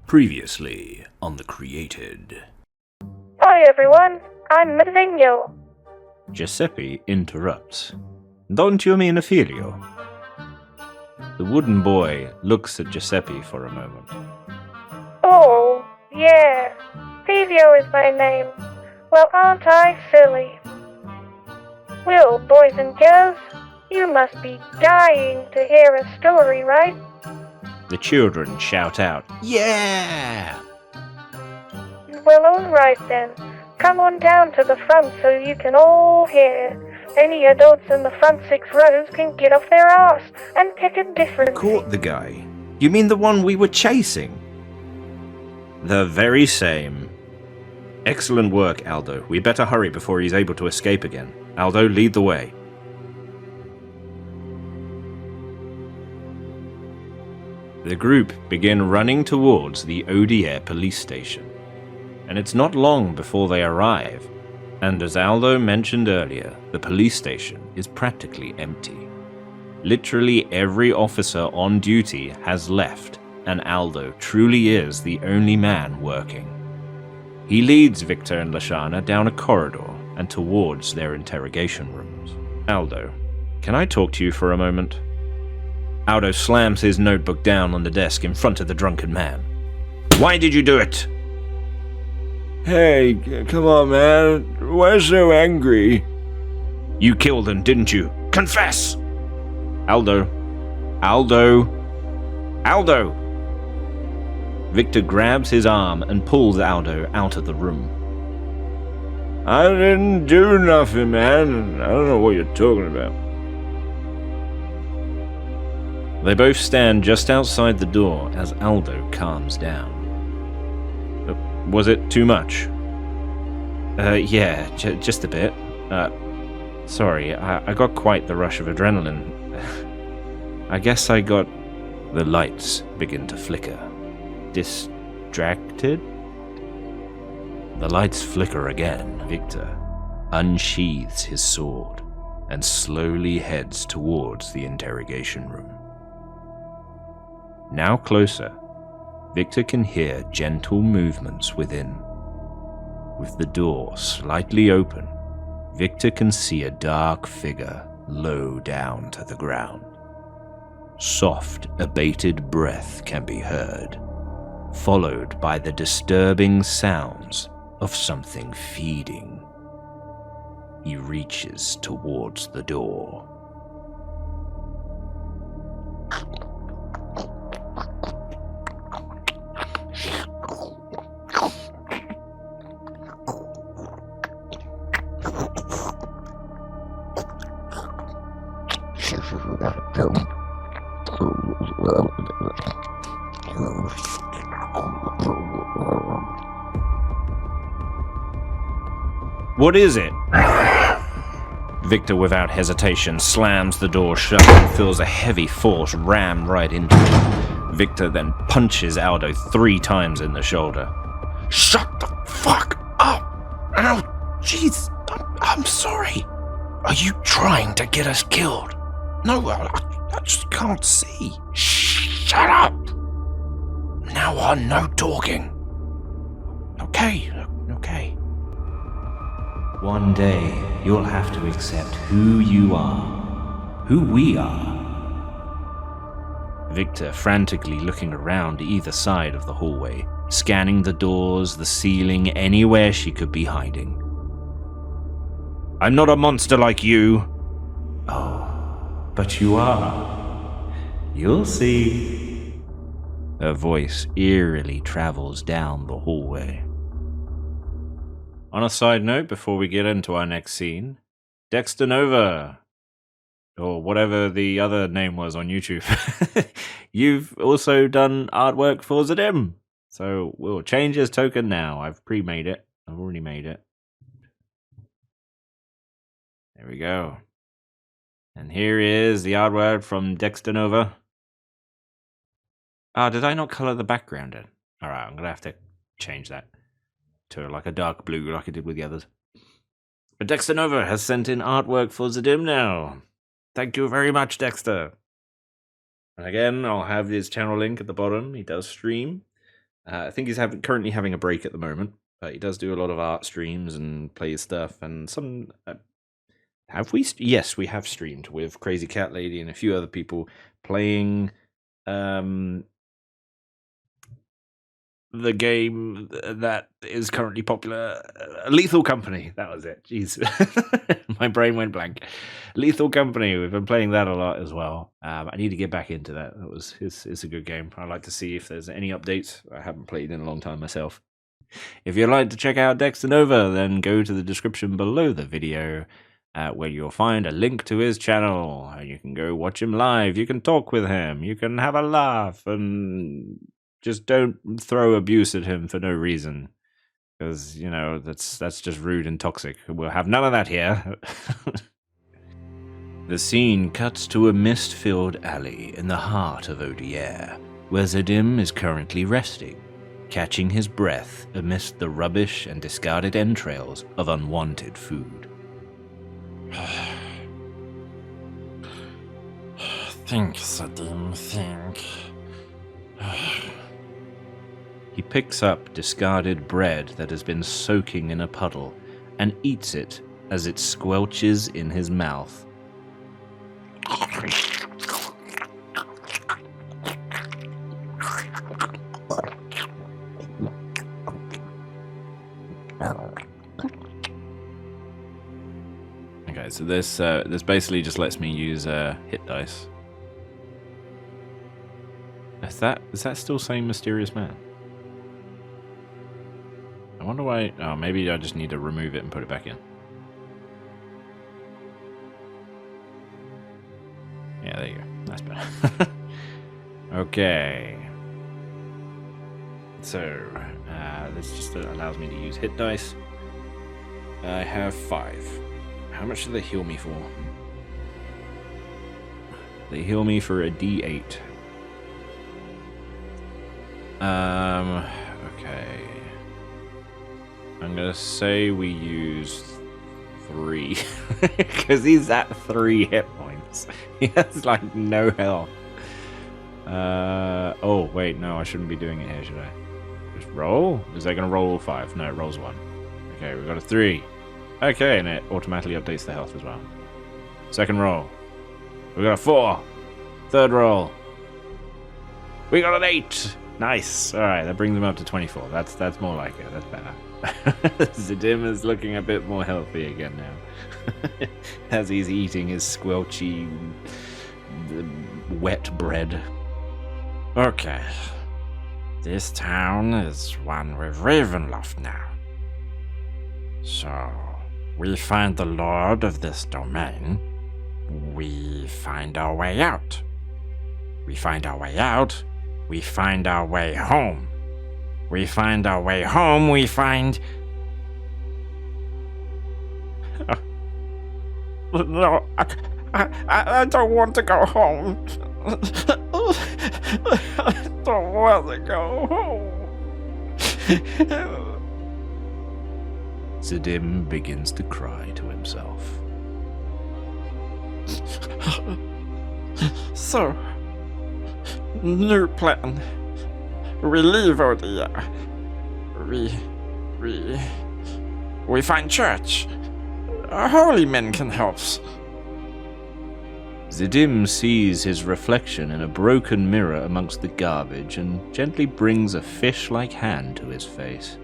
Previously on The Created. Hi everyone, I'm Zidim. Giuseppe interrupts. Don't you mean Ophelio? The wooden boy looks at Giuseppe for a moment. Oh, yeah, Filio is my name. Well, aren't I silly? Well, boys and girls, you must be dying to hear a story, right? The children shout out, "Yeah!" Well, alright then. Come on down to the front so you can all hear. Any adults in the front 6 rows can get off their arse and pick a different... Caught the guy? You mean the one we were chasing? The very same. Excellent work, Aldo. We better hurry before he's able to escape again. Aldo, lead the way. The group begin running towards the Odier police station. And it's not long before they arrive. And as Aldo mentioned earlier, the police station is practically empty. Literally every officer on duty has left, and Aldo truly is the only man working. He leads Victor and Lashana down a corridor and towards their interrogation rooms. Aldo, can I talk to you for a moment? Aldo slams his notebook down on the desk in front of the drunken man. Why did you do it? Hey, come on, man. Why so angry? You killed him, didn't you? Confess! Aldo. Aldo. Aldo! Victor grabs his arm and pulls Aldo out of the room. I didn't do nothing, man. I don't know what you're talking about. They both stand just outside the door as Aldo calms down. Was it too much? Yeah, just a bit. Sorry, I got quite the rush of adrenaline. I guess I got... The lights begin to flicker. Distracted? The lights flicker again. Victor unsheathes his sword and slowly heads towards the interrogation room. Now closer, Victor can hear gentle movements within. With the door slightly open, Victor can see a dark figure low down to the ground. Soft, abated breath can be heard, followed by the disturbing sounds of something feeding. He reaches towards the door. What is it? Victor, without hesitation, slams the door shut and feels a heavy force ram right into it. Victor then punches Aldo 3 times in the shoulder. Shut the fuck up! Ow! Jeez! I'm sorry! Are you trying to get us killed? No, I just can't see. Shut up! Now on, no talking. Okay. One day, you'll have to accept who you are. Who we are. Victor frantically looking around either side of the hallway, scanning the doors, the ceiling, anywhere she could be hiding. I'm not a monster like you. Oh, but you are. You'll see. Her voice eerily travels down the hallway. On a side note, before we get into our next scene, Dexter Nova, or whatever the other name was on YouTube, you've also done artwork for Zidim. So we'll change his token now. I've pre-made it. I've already made it. There we go. And here is the artwork from Dexter Nova. Ah, did I not colour the background in? Alright, I'm going to have to change that to like a dark blue like I did with the others. But Dexter Nova has sent in artwork for Zidim now. Thank you very much, Dexter. And again, I'll have his channel link at the bottom. He does stream. I think he's currently having a break at the moment, but he does do a lot of art streams and plays stuff. And some... have we? Yes, we have streamed with Crazy Cat Lady and a few other people playing the game that is currently popular, Lethal Company. That was it. Jeez, my brain went blank. Lethal Company. We've been playing that a lot as well. I need to get back into that. It's a good game. I'd like to see if there's any updates. I haven't played in a long time myself. If you'd like to check out Dexter Nova, then go to the description below the video, where you'll find a link to his channel. You can go watch him live. You can talk with him. You can have a laugh and just don't throw abuse at him for no reason, because you know that's just rude and toxic. We'll have none of that here. The scene cuts to a mist-filled alley in the heart of Odier, where Zidim is currently resting, catching his breath amidst the rubbish and discarded entrails of unwanted food. Think, Zidim, think. He picks up discarded bread that has been soaking in a puddle and eats it as it squelches in his mouth. Okay, so this basically just lets me use hit dice. Is that still saying Mysterious Man? I wonder why. Oh, maybe I just need to remove it and put it back in. Yeah, there you go. That's better. Okay. So, this just allows me to use hit dice. I have 5. How much do they heal me for? They heal me for a D8. Okay. I'm gonna say we use 3. Because he's at 3 hit points. He has like no health. Oh, wait, no, I shouldn't be doing it here, should I? Just roll? Is that gonna roll all 5? No, it rolls 1. Okay, we got a 3. Okay, and it automatically updates the health as well. Second roll. We got a 4. Third roll. We got an 8. Nice. Alright, that brings him up to 24. That's more like it. That's better. Zidim is looking a bit more healthy again now. As he's eating his squelchy, wet bread. Okay. This town is one with Ravenloft now. So, we find the lord of this domain. We find our way out. We find our way out. We find our way home. We find our way home. We find... No, I don't want to go home. I don't want to go home. Zidim begins to cry to himself. So, new plan. We leave Odia. We find church. Holy men can help us. Zidim sees his reflection in a broken mirror amongst the garbage and gently brings a fish-like hand to his face.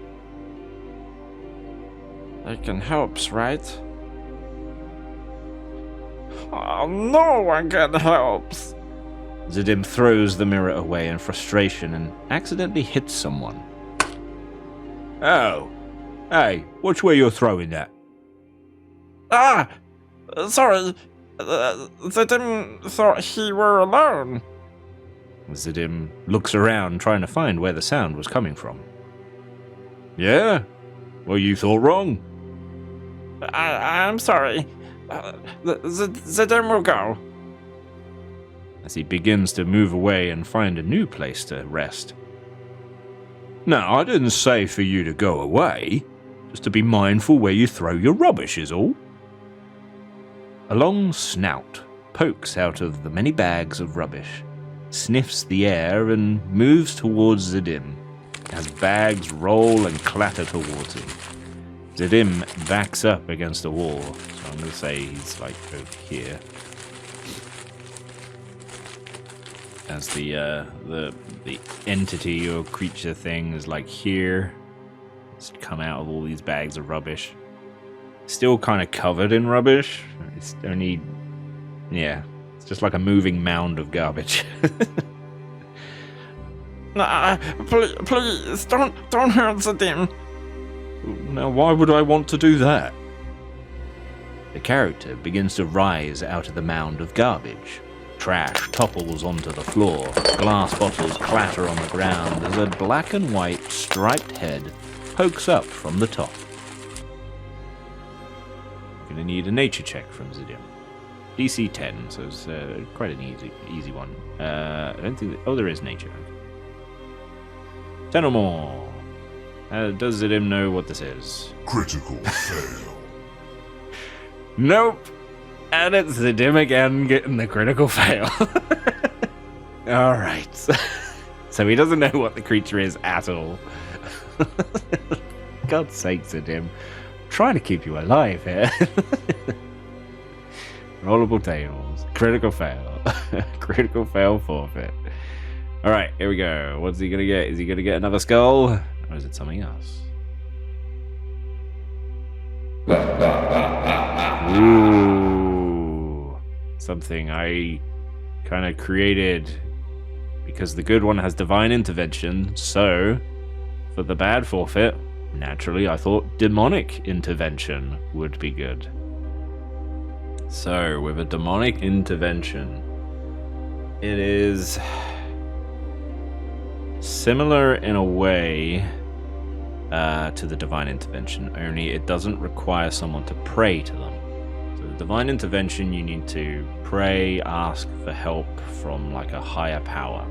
They can help us, right? Oh, no one can help us. Zidim throws the mirror away in frustration and accidentally hits someone. Oh. Hey, which way you're throwing that? Ah! Sorry. Zidim thought he were alone. Zidim looks around trying to find where the sound was coming from. Yeah? Well, you thought wrong. I'm sorry. Zidim will go. as he begins to move away and find a new place to rest. Now, I didn't say for you to go away, just to be mindful where you throw your rubbish is all. A long snout pokes out of the many bags of rubbish, sniffs the air and moves towards Zidim, as bags roll and clatter towards him. Zidim backs up against a wall, so I'm going to say he's like over here. As the entity or creature thing is like here. It's come out of all these bags of rubbish. Still kind of covered in rubbish. It's only, yeah, it's just like a moving mound of garbage. Please, don't hurt Zidim. Now, why would I want to do that? The character begins to rise out of the mound of garbage. Trash topples onto the floor. Glass bottles clatter on the ground as a black and white striped head pokes up from the top. You're going to need a nature check from Zidim. DC 10, so it's quite an easy one. I don't think that, oh, there is nature. 10 or more. Does Zidim know what this is? Critical fail. Nope. And it's Zidim again getting the critical fail. Alright. So he doesn't know what the creature is at all. God's sake, Zidim. I'm trying to keep you alive here. Rollable tails. Critical fail. Critical fail forfeit. Alright, here we go. What's he gonna get? Is he gonna get another skull? Or is it something else? Ooh. Something I kind of created because the good one has divine intervention, so for the bad forfeit, naturally I thought demonic intervention would be good. So with a demonic intervention, it is similar in a way to the divine intervention, only it doesn't require someone to pray to them. So the divine intervention, you need to pray, ask for help from like a higher power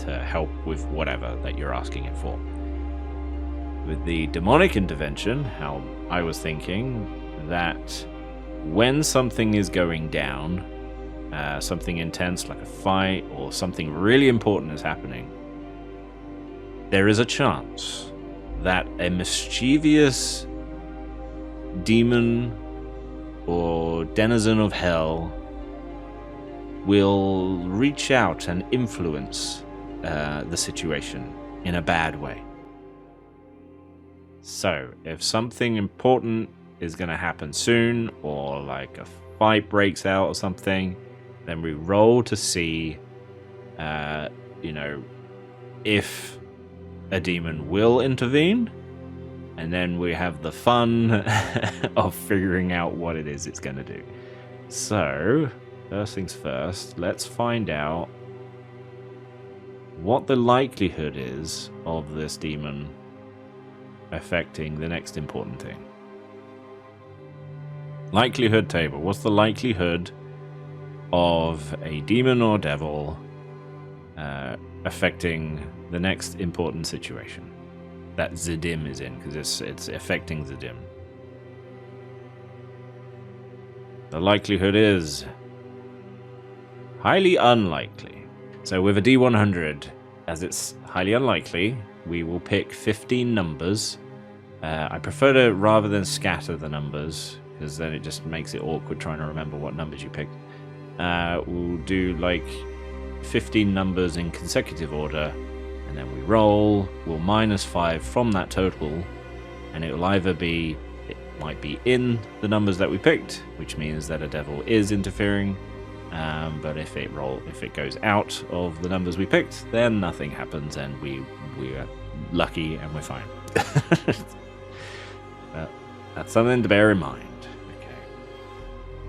to help with whatever that you're asking it for. With the demonic intervention, how I was thinking that when something is going down, something intense like a fight or something really important is happening, there is a chance that a mischievous demon or denizen of hell will reach out and influence the situation in a bad way. So, if something important is going to happen soon, or like a fight breaks out or something, then we roll to see, if a demon will intervene, and then we have the fun of figuring out what it is it's going to do. So, first things first, let's find out what the likelihood is of this demon affecting the next important thing. Likelihood table. What's the likelihood of a demon or devil affecting the next important situation that Zidim is in? Because it's affecting Zidim. The likelihood is highly unlikely. So with a D100, as it's highly unlikely, we will pick 15 numbers. I prefer to, rather than scatter the numbers, because then it just makes it awkward trying to remember what numbers you picked. We'll do like 15 numbers in consecutive order, and then we roll. We'll minus 5 from that total, and it will either be, it might be in the numbers that we picked, which means that a devil is interfering. But if it goes out of the numbers we picked, then nothing happens, and we are lucky and we're fine. That's something to bear in mind. Okay.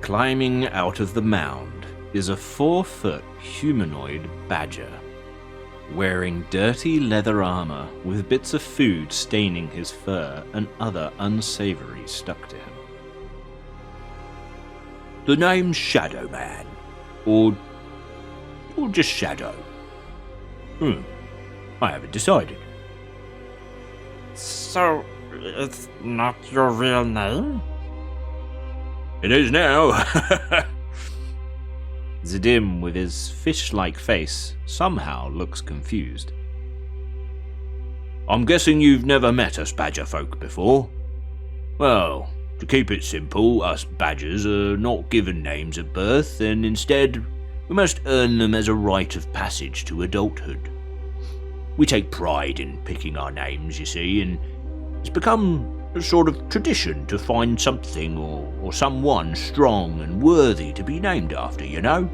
Climbing out of the mound is a 4-foot humanoid badger, wearing dirty leather armor with bits of food staining his fur and other unsavory stuck to him. The name's Shadow Man, or or just Shadow? I haven't decided. So, it's not your real name? It is now. Zidim, with his fish-like face, somehow looks confused. I'm guessing you've never met us badger folk before? Well, to keep it simple, us badgers are not given names at birth, and instead, we must earn them as a rite of passage to adulthood. We take pride in picking our names, you see, and it's become a sort of tradition to find something or someone strong and worthy to be named after, you know?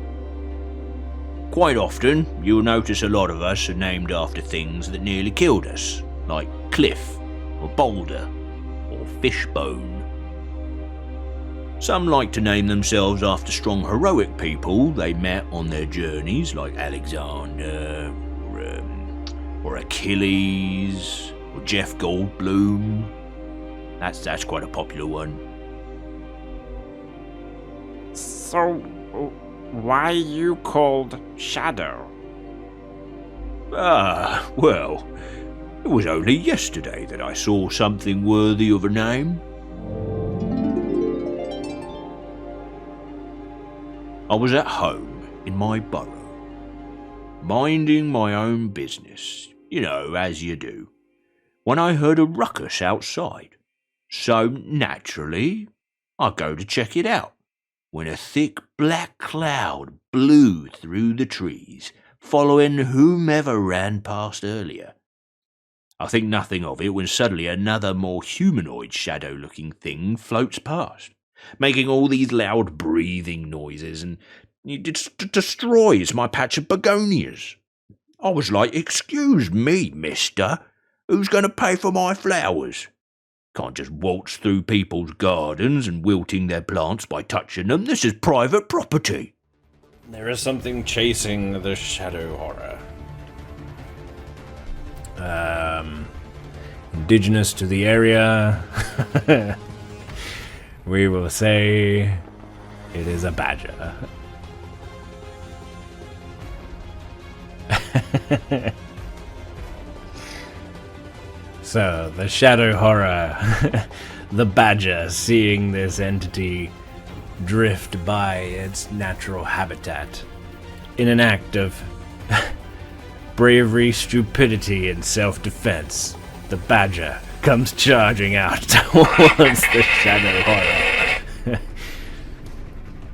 Quite often, you'll notice a lot of us are named after things that nearly killed us, like Cliff, or Boulder, or Fishbone. Some like to name themselves after strong heroic people they met on their journeys, like Alexander, or Achilles, or Jeff Goldblum. That's quite a popular one. So, why are you called Shadow? Well, it was only yesterday that I saw something worthy of a name. I was at home in my burrow, minding my own business, you know, as you do, when I heard a ruckus outside. So, naturally, I go to check it out, when a thick black cloud blew through the trees, following whomever ran past earlier. I think nothing of it when suddenly another more humanoid shadow-looking thing floats past, making all these loud breathing noises, and it destroys my patch of begonias. I was like, excuse me, mister, who's going to pay for my flowers? Can't just waltz through people's gardens and wilting their plants by touching them. This is private property. There is something chasing the shadow horror. Indigenous to the area. We will say it is a badger. So, the shadow horror, the badger, seeing this entity drift by its natural habitat in an act of bravery, stupidity, and self-defense, the badger comes charging out towards the shadow horror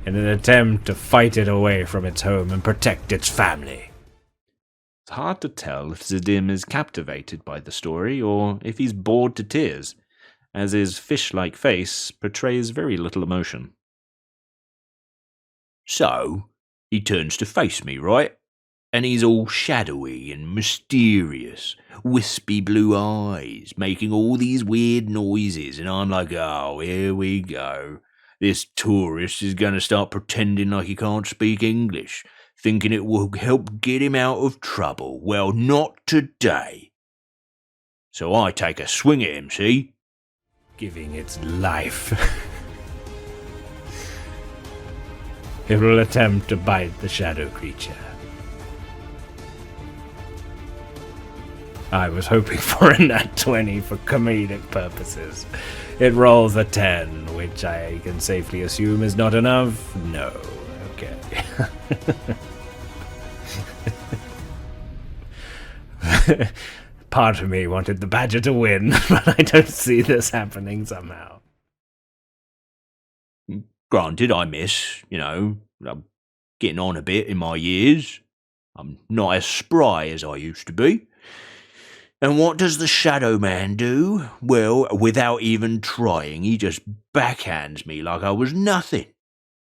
in an attempt to fight it away from its home and protect its family. It's hard to tell if Zidim is captivated by the story or if he's bored to tears, as his fish-like face portrays very little emotion. So, he turns to face me, right? And he's all shadowy and mysterious, wispy blue eyes, making all these weird noises, and I'm like, oh, here we go. This tourist is going to start pretending like he can't speak English, thinking it will help get him out of trouble. Well, not today. So I take a swing at him, see? Giving its life. It will attempt to bite the shadow creature. I was hoping for a nat 20 for comedic purposes. It rolls a 10, which I can safely assume is not enough. No. Okay. Part of me wanted the badger to win, but I don't see this happening somehow. Granted, I miss, I'm getting on a bit in my years. I'm not as spry as I used to be. And what does the Shadow Man do? Well, without even trying, he just backhands me like I was nothing.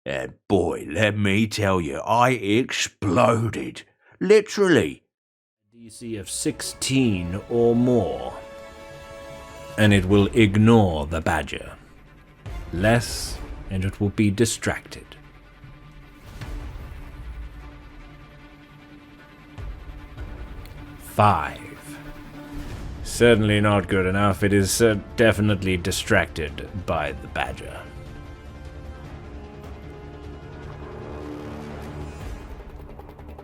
And boy, let me tell you, I exploded. Literally. DC of 16 or more. And it will ignore the badger. Less, and it will be distracted. 5. Certainly not good enough. It is definitely distracted by the badger.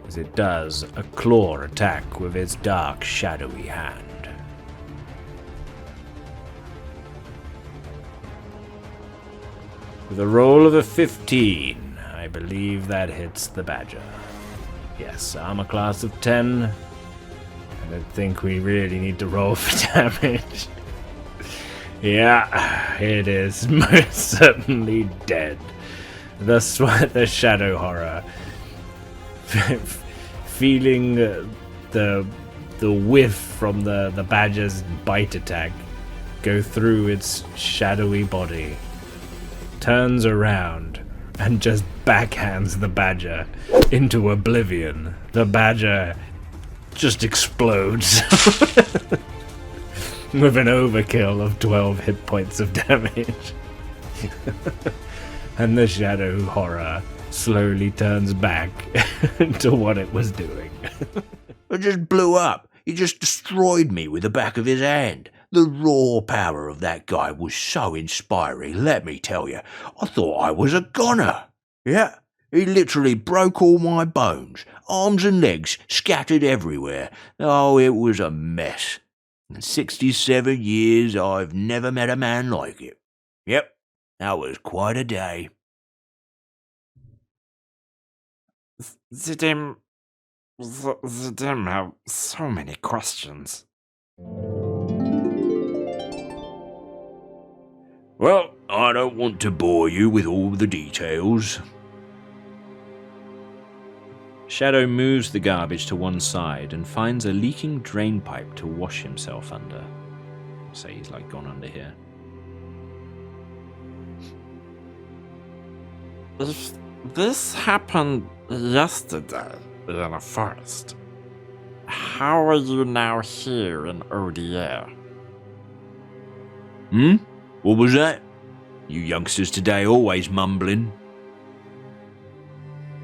As as it does a claw attack with its dark, shadowy hand. With a roll of a 15, I believe that hits the badger. Yes, armor class of 10. I don't think we really need to roll for damage. Yeah, it is most certainly dead. The shadow horror, feeling the whiff from the badger's bite attack go through its shadowy body, turns around and just backhands the badger into oblivion. The badger just explodes with an overkill of 12 hit points of damage. And the shadow horror slowly turns back to what it was doing. It just blew up. He just destroyed me with the back of his hand. The raw power of that guy was so inspiring, let me tell you. I thought I was a goner. Yeah, he literally broke all my bones. Arms and legs scattered everywhere. Oh, it was a mess. In 67 years, I've never met a man like it. Yep, that was quite a day. Zidim have so many questions. Well, I don't want to bore you with all the details. Shadow moves the garbage to one side and finds a leaking drain pipe to wash himself under. Say he's like gone under here. If this happened yesterday in a forest, how are you now here in ODR? What was that? You youngsters today always mumbling.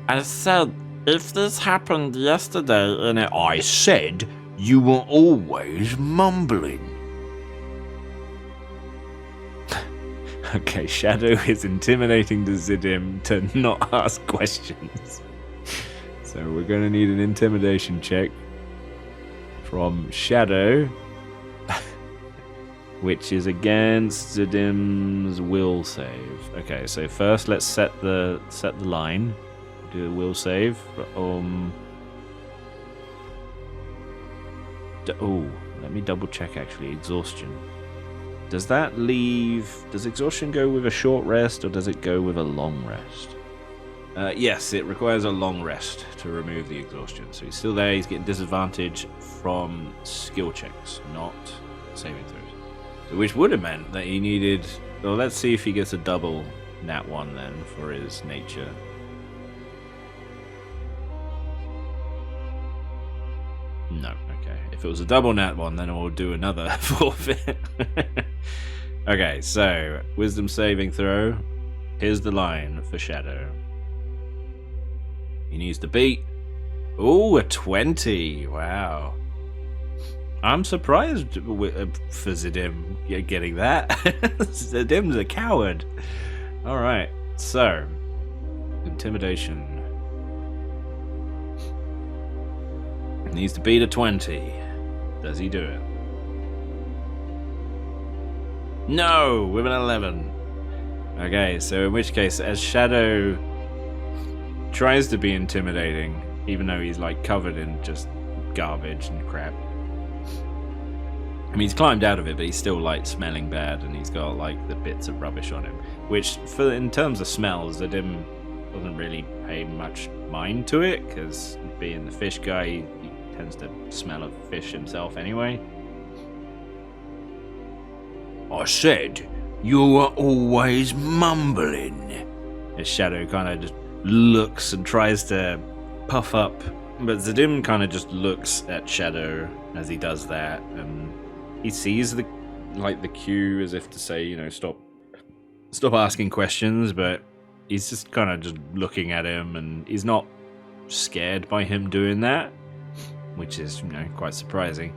I said, if this happened yesterday in a... I said you were always mumbling. Okay, Shadow is intimidating the Zidim to not ask questions. So we're going to need an intimidation check from Shadow, which is against Zidim's will save. Okay, so first let's set the line. Do a will save. Let me double check actually. Exhaustion. Does exhaustion go with a short rest or does it go with a long rest? Yes, it requires a long rest to remove the exhaustion. So he's still there, he's getting disadvantage from skill checks, not saving throws. So which would have meant that he needed... Well, let's see if he gets a double nat 1 then for his nature. No, okay. If it was a double nat 1, then we'll do another forfeit. Okay, so wisdom saving throw. Here's the line for Shadow. He needs to beat. Ooh, a 20. Wow. I'm surprised for Zidim getting that. Zidim's a coward. Alright, so intimidation. Needs to beat a 20. Does he do it? No, with an 11. Okay, so in which case, as Shadow tries to be intimidating, even though he's like covered in just garbage and crap. I mean, he's climbed out of it, but he's still like smelling bad, and he's got like the bits of rubbish on him. Which, in terms of smells, Zidim doesn't really pay much mind to it, because being the fish guy, he tends to smell of fish himself anyway. I said you were always mumbling. His Shadow kind of just looks and tries to puff up, but Zidim kind of just looks at Shadow as he does that, and he sees the cue as if to say, you know, stop asking questions, but he's just kind of just looking at him, and he's not scared by him doing that, which is, you know, quite surprising.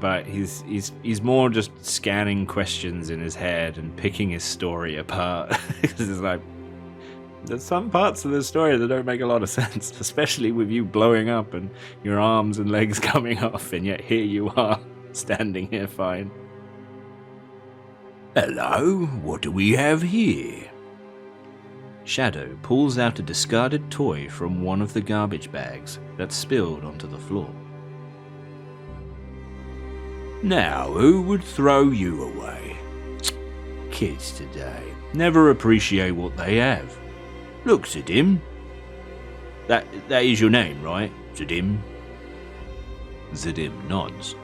But he's more just scanning questions in his head and picking his story apart. Because it's like, There's some parts of the story that don't make a lot of sense, especially with you blowing up and your arms and legs coming off, and yet here you are, standing here fine. Hello, what do we have here? Shadow pulls out a discarded toy from one of the garbage bags that's spilled onto the floor. Now, who would throw you away? Kids today never appreciate what they have. Look, Zidim. That is your name, right? Zidim? Zidim nods.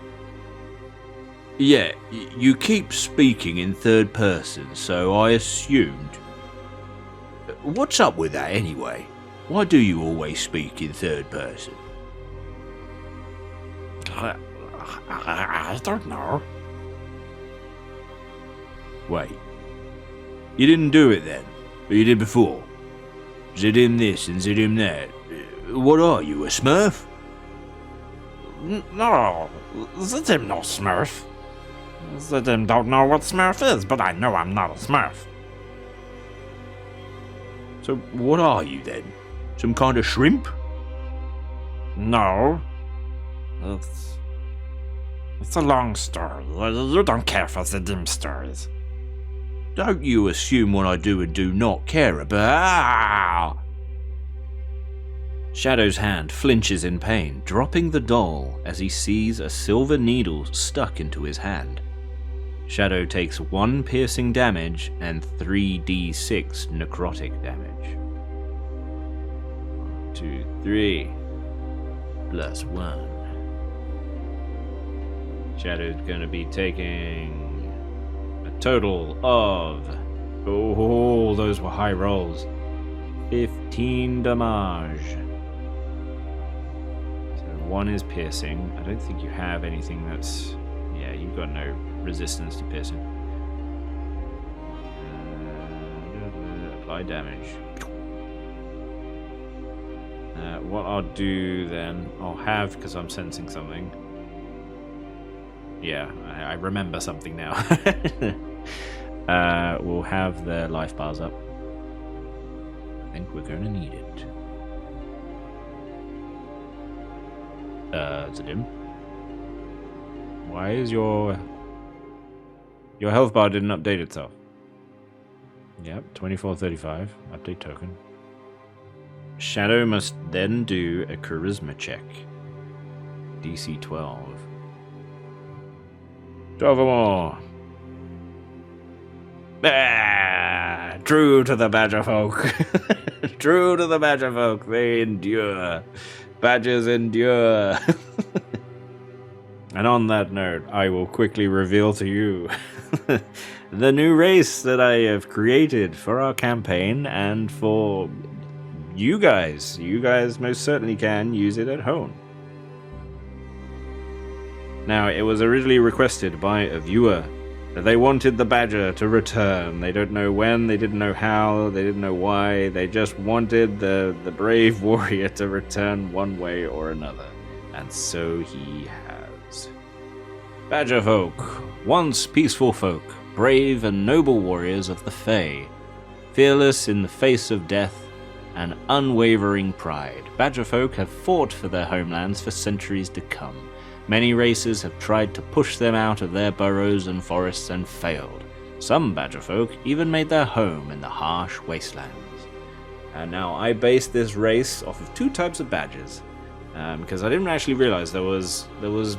Yeah, you keep speaking in third person, so I assumed. What's up with that anyway? Why do you always speak in third person? I don't know. Wait. You didn't do it then, but you did before. Zidim this and Zidim that. What are you, a Smurf? No, Zidim no Smurf. Zidim don't know what Smurf is, but I know I'm not a Smurf. So what are you then? Some kind of shrimp? No. It's a long story. You don't care for Zidim stories. Don't you assume what I do and do not care about. Shadow's hand flinches in pain, dropping the doll as he sees a silver needle stuck into his hand. Shadow takes 1 piercing damage and 3d6 necrotic damage. 1, 2, 3. Plus 1. Shadow's gonna be taking a total of... Oh, those were high rolls. 15 damage. So 1 is piercing. I don't think you have anything that's... Yeah, you've got no resistance to piercing. Apply damage. What I'll do then, I'll have, because I'm sensing something. Yeah, I remember something now. We'll have the life bars up. I think we're going to need it. Zidim? Why is your health bar didn't update itself? Yep, 2435. Update token. Shadow must then do a charisma check. DC 12. 12 or more. Ah, true to the badger folk. True to the badger folk. They endure. Badgers endure. And on that note, I will quickly reveal to you the new race that I have created for our campaign and for you guys. You guys most certainly can use it at home. Now, it was originally requested by a viewer that they wanted the badger to return. They don't know when, they didn't know how, they didn't know why. They just wanted the brave warrior to return one way or another. And so he has. Badger folk, once peaceful folk, brave and noble warriors of the Fae, fearless in the face of death and unwavering pride. Badger folk have fought for their homelands for centuries to come. Many races have tried to push them out of their burrows and forests and failed. Some badger folk even made their home in the harsh wastelands. And now I based this race off of 2 types of badgers, because I didn't actually realize there was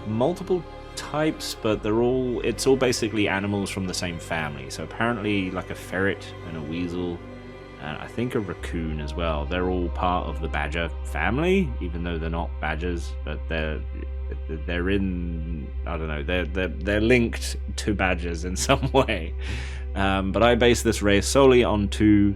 multiple types, but it's all basically animals from the same family. So apparently, like a ferret and a weasel, and I think a raccoon as well. They're all part of the badger family, even though they're not badgers, but they're in, I don't know, they're linked to badgers in some way. But I based this race solely on 2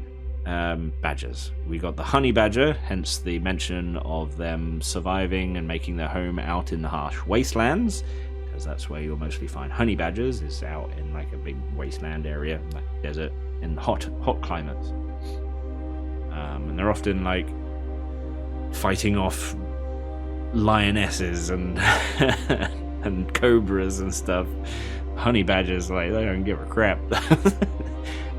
badgers. We got the honey badger, hence the mention of them surviving and making their home out in the harsh wastelands, because that's where you'll mostly find honey badgers, is out in like a big wasteland area, like desert, in hot climates. And they're often like fighting off lionesses and and cobras and stuff. Honey badgers, like, they don't give a crap.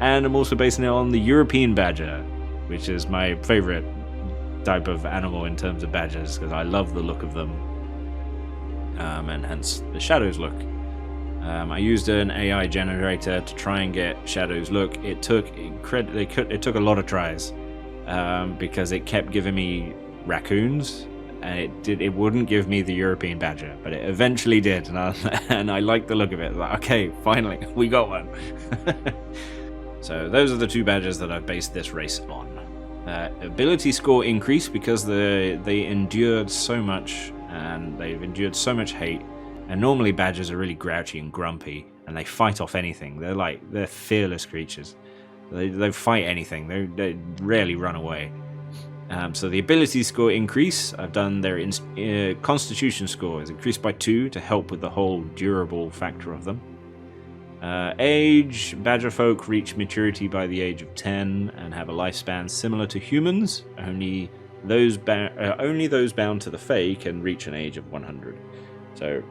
And I'm also basing it on the European badger, which is my favorite type of animal in terms of badgers, because I love the look of them, and hence the Shadow's look. I used an AI generator to try and get Shadow's look. It took a lot of tries, because it kept giving me raccoons, and it wouldn't give me the European badger, but it eventually did, and I liked the look of it. Like, okay, finally, we got one. So those are the two badgers that I've based this race on. Ability score increased because they endured so much, and they've endured so much hate. And normally badgers are really grouchy and grumpy, and they fight off anything. They're fearless creatures. They fight anything. They rarely run away. So the ability score increase. I've done their constitution score is increased by 2 to help with the whole durable factor of them. Age, badger folk reach maturity by the age of 10 and have a lifespan similar to humans. Only those bound to the Fae can reach an age of 100. So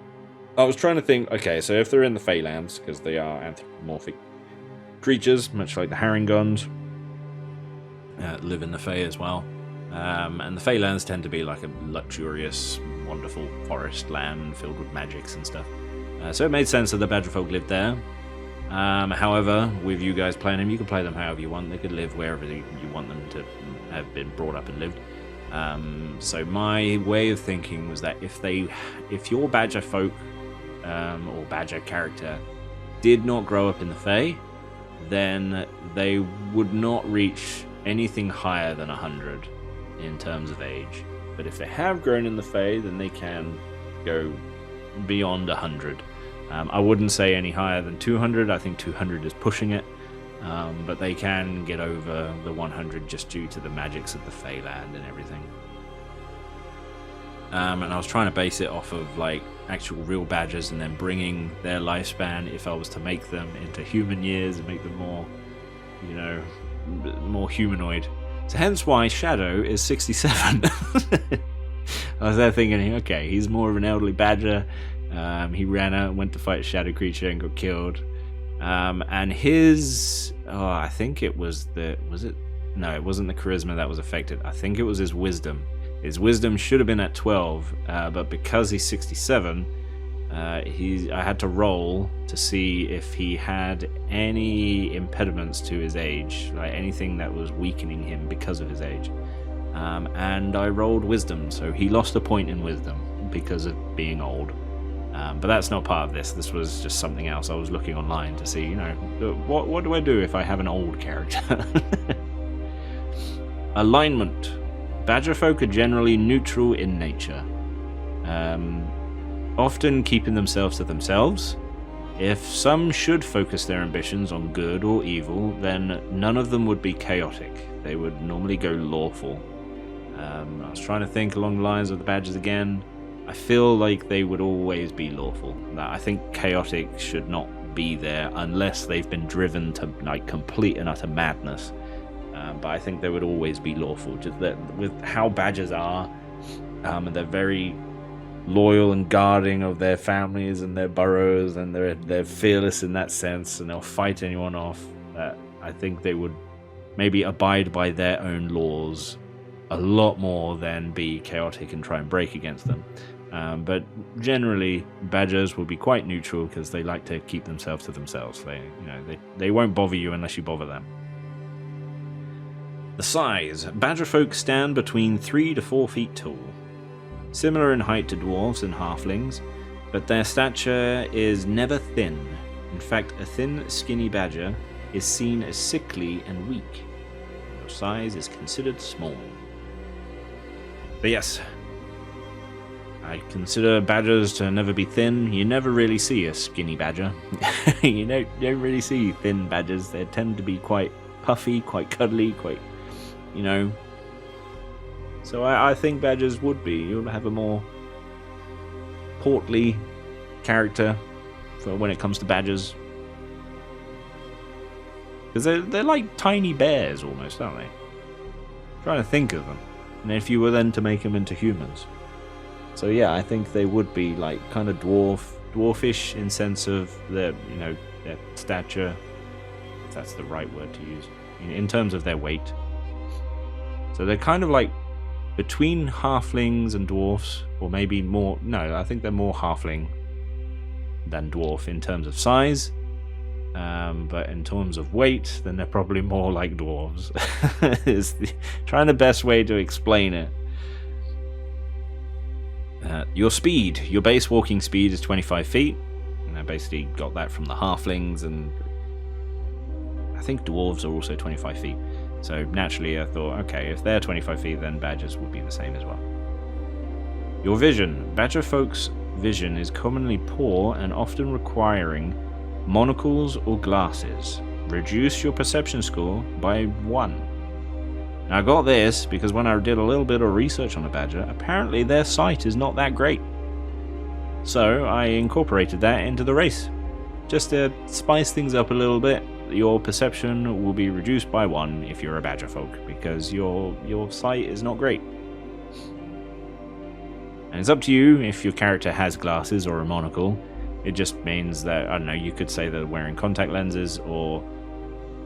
I was trying to think, okay, so if they're in the Feylands, because they are anthropomorphic creatures, much like the Haringons, live in the Fae as well. And the Feylands tend to be like a luxurious, wonderful forest land filled with magics and stuff. So it made sense that the badger folk lived there. However, with you guys playing them, you can play them however you want. They could live wherever you want them to have been brought up and lived. So my way of thinking was that if your badger folk or badger character did not grow up in the Fae, then they would not reach anything higher than 100 in terms of age. But if they have grown in the Fae, then they can go beyond 100. I wouldn't say any higher than 200. I think 200 is pushing it. But they can get over the 100 just due to the magics of the Feyland and everything. And I was trying to base it off of like actual real badgers, and then bringing their lifespan, if I was to make them into human years and make them more, more humanoid. So hence why Shadow is 67. I was there thinking, okay, he's more of an elderly badger. He ran out and went to fight a shadow creature and got killed. And his, I think it was no, it wasn't the charisma that was affected. I think it was his wisdom. His wisdom should have been at 12, but because he's 67, I had to roll to see if he had any impediments to his age, like anything that was weakening him because of his age. And I rolled wisdom, so he lost a point in wisdom because of being old. But that's not part of this. This was just something else. I was looking online to see, what do I do if I have an old character? Alignment. Badger folk are generally neutral in nature, often keeping themselves to themselves. If some should focus their ambitions on good or evil, then none of them would be chaotic. They would normally go lawful. I was trying to think along the lines of the badgers again. I feel like they would always be lawful. I think chaotic should not be there unless they've been driven to like complete and utter madness. But I think they would always be lawful. Just that with how badgers are, and they're very loyal and guarding of their families and their burrows, and they're fearless in that sense, and they'll fight anyone off. I think they would maybe abide by their own laws a lot more than be chaotic and try and break against them. But generally, badgers will be quite neutral because they like to keep themselves to themselves. They won't bother you unless you bother them. The size. Badger folk stand between 3 to 4 feet tall. Similar in height to dwarves and halflings, but their stature is never thin. In fact, a thin, skinny badger is seen as sickly and weak. Your size is considered small. But yes, I consider badgers to never be thin. You never really see a skinny badger. You don't really see thin badgers. They tend to be quite puffy, quite cuddly, quite, So I think badgers would be. You'll have a more portly character for when it comes to badgers. Because they're like tiny bears almost, aren't they? I'm trying to think of them. And if you were then to make them into humans. So yeah, I think they would be like kind of dwarfish in sense of their, their stature, if that's the right word to use, in terms of their weight. So they're kind of like between halflings and dwarfs, or maybe more. No, I think they're more halfling than dwarf in terms of size. But in terms of weight, then they're probably more like dwarves. Is trying the best way to explain it. Your speed, your base walking speed is 25 feet. And I basically got that from the halflings, and I think dwarves are also 25 feet. So naturally I thought, okay, if they're 25 feet, then badgers would be the same as well. Your vision. Badger folks' vision is commonly poor and often requiring monocles or glasses. Reduce your perception score by 1. Now I got this because when I did a little bit of research on a badger, apparently their sight is not that great. So I incorporated that into the race. Just to spice things up a little bit, your perception will be reduced by 1 if you're a badger folk, because your sight is not great. And it's up to you if your character has glasses or a monocle. It just means that, I don't know, you could say they're wearing contact lenses, or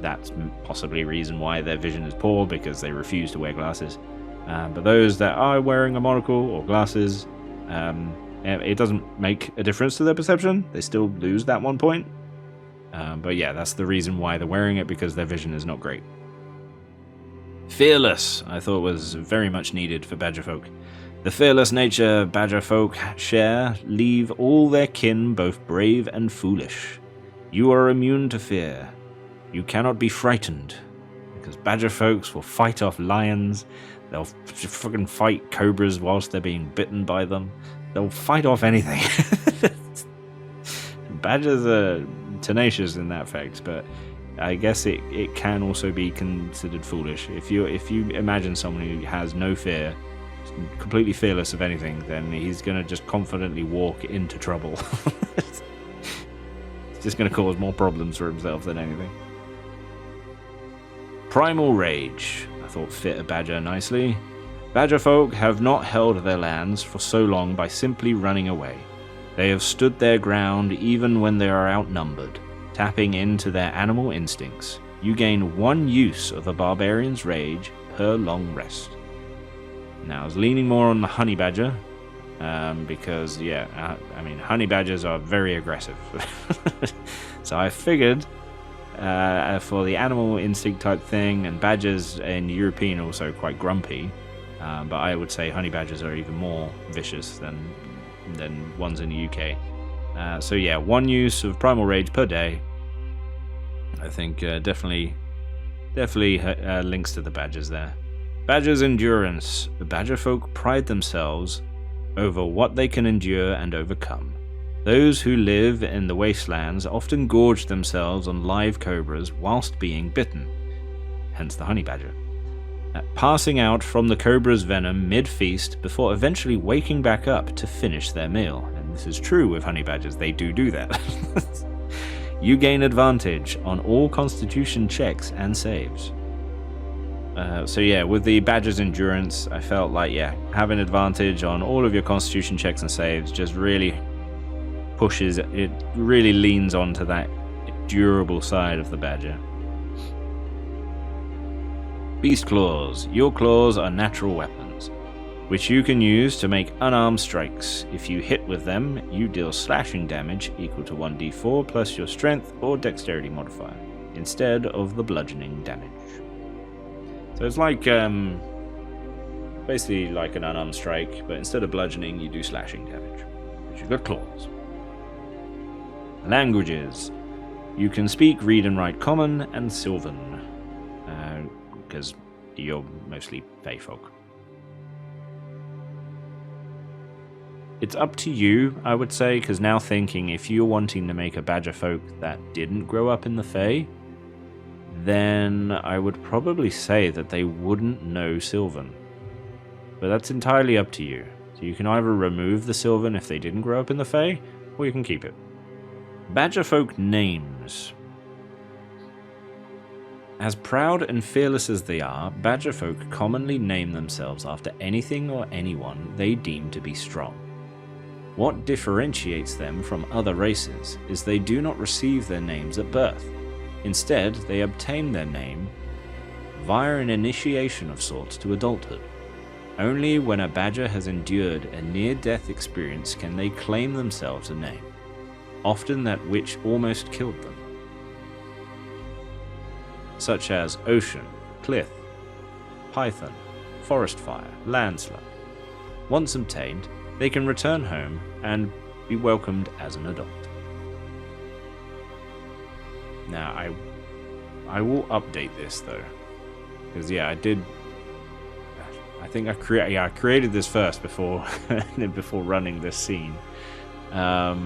that's possibly a reason why their vision is poor, because they refuse to wear glasses. But those that are wearing a monocle or glasses, it doesn't make a difference to their perception. They still lose that 1 point. But yeah, that's the reason why they're wearing it, because their vision is not great. Fearless, I thought was very much needed for badger folk. The fearless nature badger folk share leave all their kin both brave and foolish. You are immune to fear. You cannot be frightened, because badger folks will fight off lions. They'll fucking fight cobras whilst they're being bitten by them. They'll fight off anything. Badgers are tenacious in that fact, but I guess it can also be considered foolish. If you imagine someone who has no fear, completely fearless of anything, then he's going to just confidently walk into trouble. It's just going to cause more problems for himself than anything. Primal Rage, I thought fit a badger nicely. Badger folk have not held their lands for so long by simply running away. They have stood their ground even when they are outnumbered, tapping into their animal instincts. You gain 1 use of a barbarian's rage per long rest. Now, I was leaning more on the honey badger, because, yeah, I mean, honey badgers are very aggressive. So I figured for the animal instinct type thing, and badgers in European are also quite grumpy, but I would say honey badgers are even more vicious than ones in the UK. So yeah, 1 use of primal rage per day. I think definitely links to the badgers there. Badgers' endurance. The badger folk pride themselves over what they can endure and overcome. Those who live in the wastelands often gorge themselves on live cobras whilst being bitten, hence the honey badger. Passing out from the cobra's venom mid-feast before eventually waking back up to finish their meal. And this is true with honey badgers, they do that. You gain advantage on all constitution checks and saves. So yeah, with the badger's endurance, I felt like, yeah, having advantage on all of your constitution checks and saves just really pushes, it really leans onto that durable side of the badger. Beast Claws. Your claws are natural weapons, which you can use to make unarmed strikes. If you hit with them, you deal slashing damage equal to 1d4 plus your strength or dexterity modifier, instead of the bludgeoning damage. So it's like, basically like an unarmed strike, but instead of bludgeoning, you do slashing damage, but you've got claws. Languages. You can speak, read and write Common and Sylvan, because you're mostly Fey folk. It's up to you, I would say, because now thinking, if you're wanting to make a badger folk that didn't grow up in the Fey, then I would probably say that they wouldn't know Sylvan. But that's entirely up to you. So you can either remove the Sylvan if they didn't grow up in the Fey, or you can keep it. Badger folk names. As proud and fearless as they are, badger folk commonly name themselves after anything or anyone they deem to be strong. What differentiates them from other races is they do not receive their names at birth. Instead, they obtain their name via an initiation of sorts to adulthood. Only when a badger has endured a near-death experience can they claim themselves a name, often that which almost killed them, such as ocean, cliff, python, forest fire, landslide. Once obtained, they can return home and be welcomed as an adult. Now, I will update this though, because I think I created this first before before running this scene. So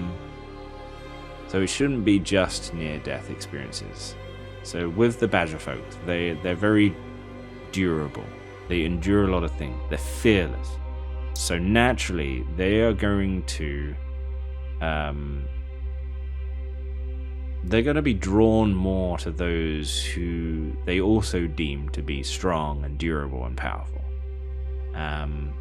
it shouldn't be just near-death experiences. So with the badger folk, they're very durable. They endure a lot of things. They're fearless. So naturally, they are going to they're going to be drawn more to those who they also deem to be strong and durable and powerful. And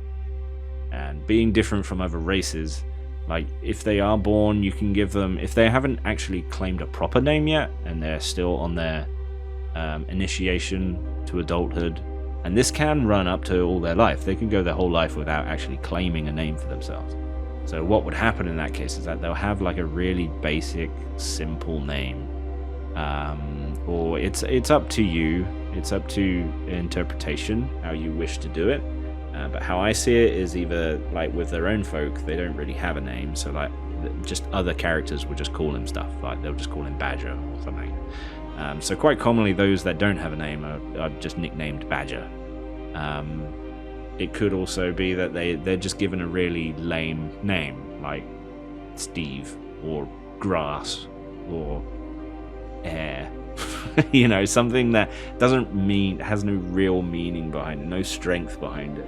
being different from other races, like if they are born, you can give them, if they haven't actually claimed a proper name yet and they're still on their initiation to adulthood, and this can run up to all their life, they can go their whole life without actually claiming a name for themselves. So what would happen in that case is that they'll have like a really basic, simple name, or it's up to you. It's up to interpretation how you wish to do it. But how I see it is either like with their own folk, they don't really have a name, so like just other characters will just call him stuff. Like they'll just call him Badger or something. So quite commonly, those that don't have a name are just nicknamed Badger. It could also be that they're just given a really lame name, like Steve or Grass or Air. You know, something that has no real meaning behind it, no strength behind it.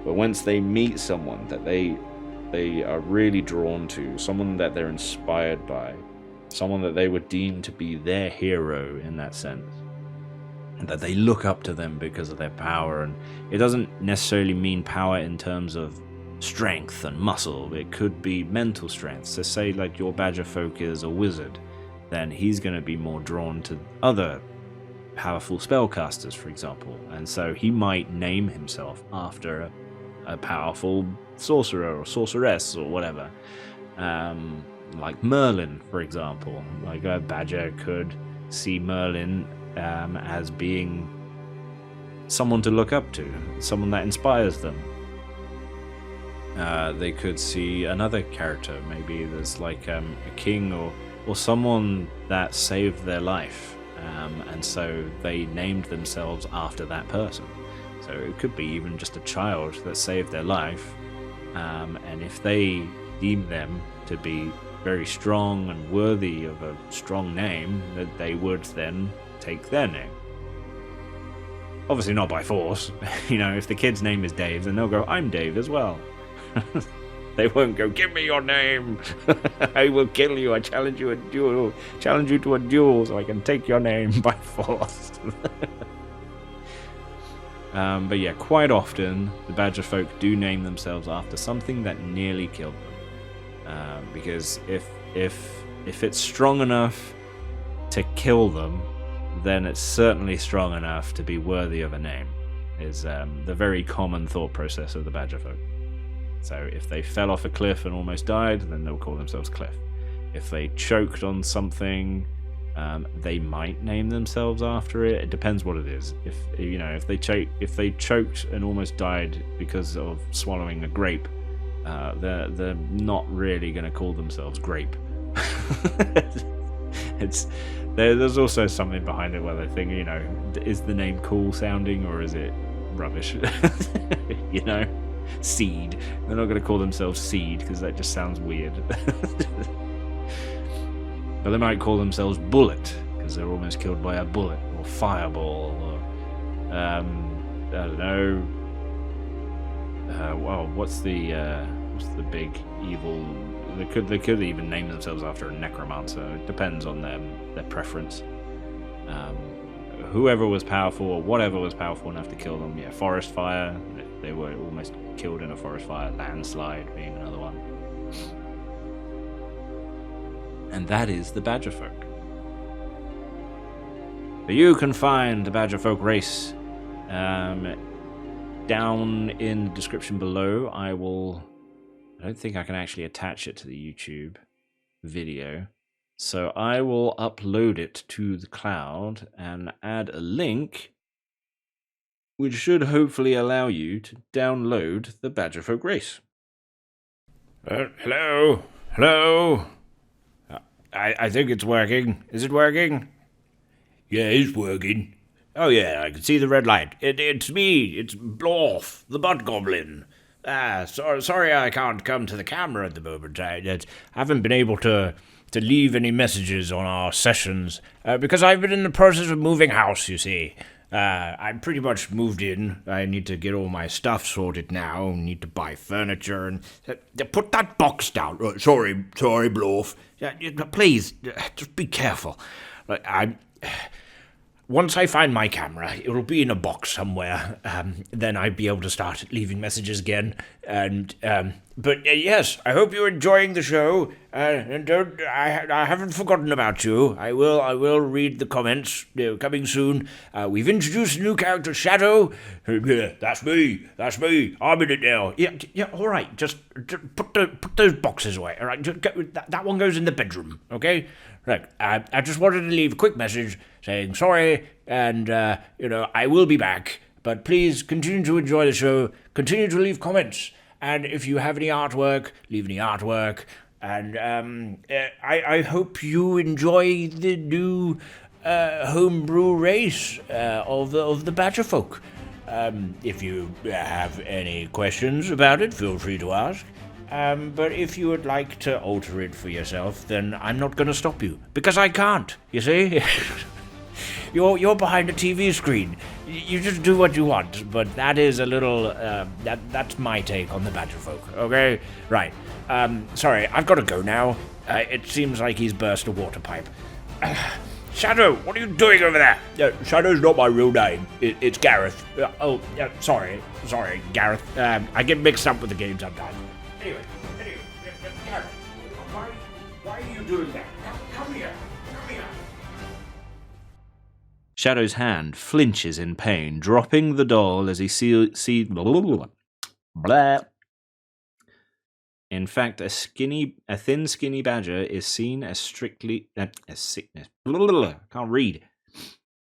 But once they meet someone that they are really drawn to, someone that they're inspired by, someone that they would deem to be their hero in that sense, and that they look up to them because of their power. And it doesn't necessarily mean power in terms of strength and muscle. It could be mental strength. So say like your badger folk is a wizard, then he's going to be more drawn to other powerful spellcasters, for example. And so he might name himself after a powerful sorcerer or sorceress or whatever. Like Merlin, for example. Like a badger could see Merlin as being someone to look up to, someone that inspires them. They could see another character. Maybe there's like a king or someone that saved their life, and so they named themselves after that person. So it could be even just a child that saved their life, and if they deem them to be very strong and worthy of a strong name, that they would then take their name. Obviously not by force. You know, if the kid's name is Dave, then they'll go, I'm Dave as well. They won't go, give me your name. I will kill you. I challenge you to a duel so I can take your name by force. But yeah, quite often the badger folk do name themselves after something that nearly killed them. Because if it's strong enough to kill them, then it's certainly strong enough to be worthy of a name, is the very common thought process of the badger folk. So if they fell off a cliff and almost died, then they'll call themselves Cliff. If they choked on something, they might name themselves after it. It depends what it is. If they choked and almost died because of swallowing a grape, they're not really going to call themselves Grape. There's also something behind it where they think, is the name cool sounding or is it rubbish? Seed. They're not going to call themselves Seed because that just sounds weird. But they might call themselves Bullet because they're almost killed by a bullet, or Fireball, or I don't know. What's the big evil? They could even name themselves after a necromancer. It depends on their preference. Whoever was powerful or whatever was powerful enough to kill them. Yeah, forest fire. They were almost killed in a forest fire. Landslide being another one. And that is the badger folk. But you can find the badger folk race Down in the description below, I don't think I can actually attach it to the YouTube video. So I will upload it to the cloud and add a link which should hopefully allow you to download the Badger Folk Race. Hello? Hello? I think it's working. Is it working? Yeah, it's working. Oh yeah, I can see the red light. It's me. It's Blorf, the Butt Goblin. Sorry I can't come to the camera at the moment. I haven't been able to leave any messages on our sessions because I've been in the process of moving house, you see. I'm pretty much moved in. I need to get all my stuff sorted now. Need to buy furniture and put that box down. Sorry, Blorf. Please, just be careful. Once I find my camera, it'll be in a box somewhere. Then I'd be able to start leaving messages again. But yes, I hope you're enjoying the show. And I haven't forgotten about you. I will read the comments coming soon. We've introduced a new character, Shadow. Yeah, that's me. I'm in it now. Yeah. All right. Just put those boxes away. All right. That one goes in the bedroom. Okay. Right. I just wanted to leave a quick message saying sorry, and I will be back. But please continue to enjoy the show. Continue to leave comments. And if you have any artwork, leave any artwork. And I hope you enjoy the new homebrew race of the Badger Folk. If you have any questions about it, feel free to ask. But if you would like to alter it for yourself, then I'm not going to stop you. Because I can't, you see? You're behind a TV screen. You just do what you want, but that is a little, that's my take on the Badger Folk, okay? Right. Sorry, I've got to go now. It seems like he's burst a water pipe. Shadow, what are you doing over there? Shadow's not my real name. It's Gareth. Sorry, Gareth. I get mixed up with the game sometimes. Anyway, Gareth, why are you doing that? Come here. Shadow's hand flinches in pain, dropping the doll as he sees. Blah. In fact, a thin, skinny badger is seen as strictly as sickness. Can't read.